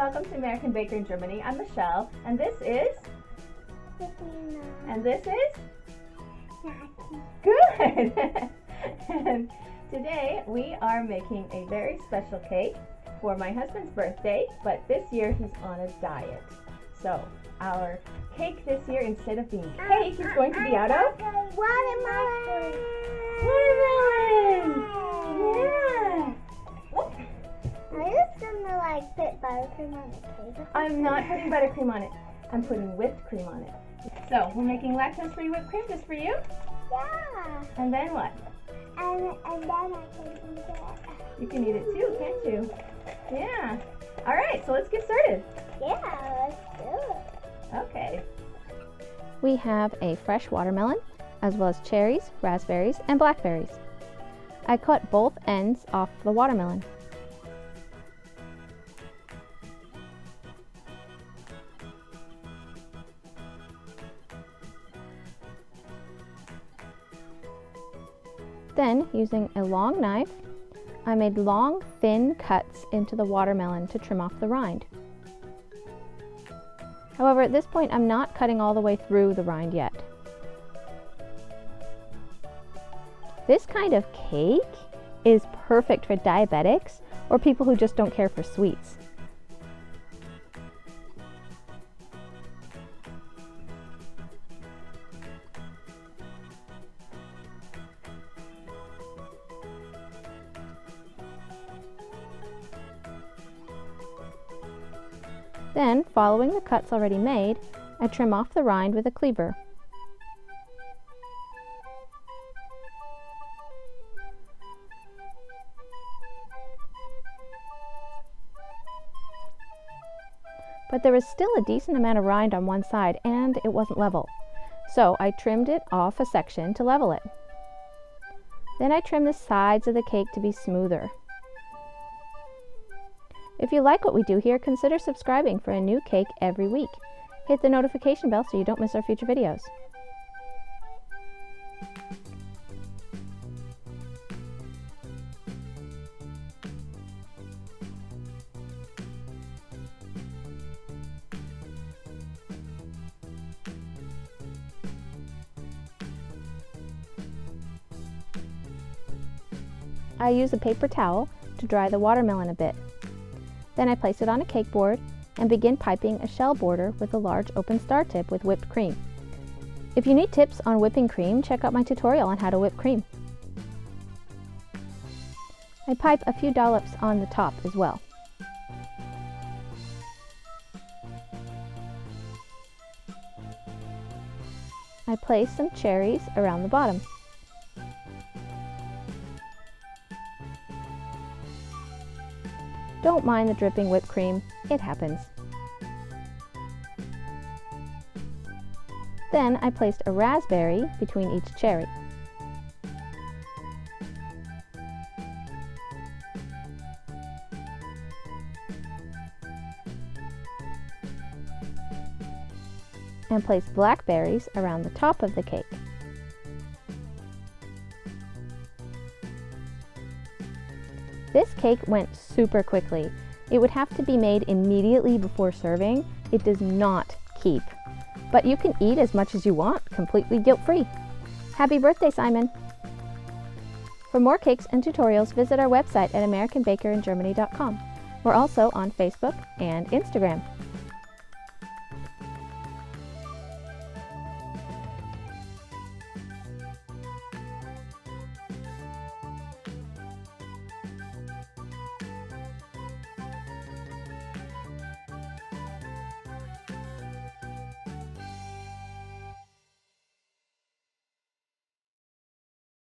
welcome to American Baker in Germany. I'm Michelle, and this is? Christina. And this is? Jackie. Good! And today we are making a very special cake for my husband's birthday, but this year he's on a diet. So our cake this year, instead of being cake, is going to be out of? Watermelon. Watermelon! Yeah! Are you just gonna put buttercream on the cake? I'm not putting buttercream on it. I'm putting whipped cream on it. So we're making lactose-free whipped cream just for you. Yeah. And then what? And then I can eat it. You can eat it too, can't you? Yeah. All right, so let's get started. Yeah, let's do it. Okay. We have a fresh watermelon, as well as cherries, raspberries, and blackberries. I cut both ends off the watermelon. Then, using a long knife, I made long, thin cuts into the watermelon to trim off the rind. However, at this point, I'm not cutting all the way through the rind yet. This kind of cake is perfect for diabetics or people who just don't care for sweets. Then, following the cuts already made, I trim off the rind with a cleaver. But there was still a decent amount of rind on one side and it wasn't level. So I trimmed it off a section to level it. Then I trimmed the sides of the cake to be smoother. If you like what we do here, consider subscribing for a new cake every week. Hit the notification bell so you don't miss our future videos. I use a paper towel to dry the watermelon a bit. Then I place it on a cake board and begin piping a shell border with a large open star tip with whipped cream. If you need tips on whipping cream, check out my tutorial on how to whip cream. I pipe a few dollops on the top as well. I place some cherries around the bottom. Don't mind the dripping whipped cream, it happens. Then I placed a raspberry between each cherry. And placed blackberries around the top of the cake. This cake went super quickly. It would have to be made immediately before serving. It does not keep. But you can eat as much as you want, completely guilt-free. Happy birthday, Simon! For more cakes and tutorials, visit our website at AmericanBakerInGermany.com. We're also on Facebook and Instagram.